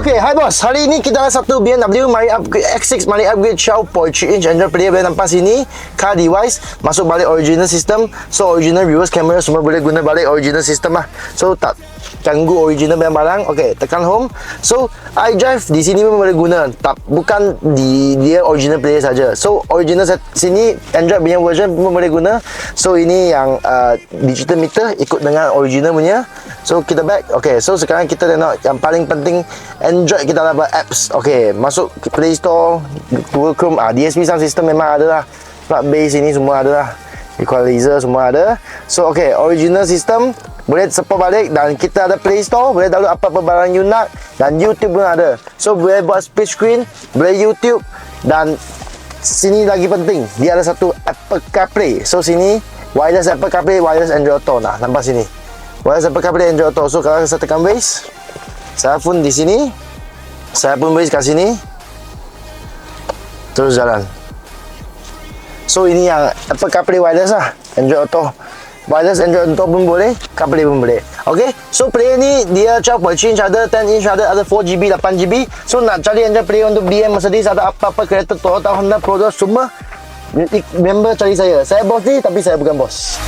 Okay, hi boss. Hari ini kita ada satu BMW X6 mari upgrade Xiao 3-inch Android Player. Boleh nampak sini car device masuk balik original system. So original reverse camera semua boleh guna balik original system lah. So tak ganggu original barang-barang. Okay, tekan home. So iDrive di sini pun boleh guna. Bukan di dia original player saja. So original sini Android punya version pun boleh guna. So ini yang digital meter ikut dengan original punya. So kita back. Okay, so sekarang kita tengok yang paling penting Android kita dapat apps. Okay, masuk Play Store, Google Chrome. DSP sound system memang ada lah. Plug bass ini semua ada lah. Equalizer semua ada. So okay, original system boleh support balik. Dan kita ada Play Store, boleh download apa-apa barang you nak. Dan YouTube pun ada. So boleh buat split screen, boleh YouTube. Dan sini lagi penting, dia ada satu Apple CarPlay. So sini wireless Apple CarPlay, wireless Android Auto. Nah, nampak sini wireless Apple CarPlay, Android Auto. So kalau saya tekan base, saya pun di sini, saya pun base kat sini, terus jalan. So ini yang Apple CarPlay wireless lah, Android Auto. Wireless Android Auto pun boleh, CarPlay pun boleh. Okay, so player ni dia 12.5 inch ada, 10 inch ada 4GB, 8GB. So nak cari Android Player untuk BM Mercedes ada apa-apa kereta Toyota, Honda, Prodo semua, member cari saya. Saya bos ni tapi saya bukan bos.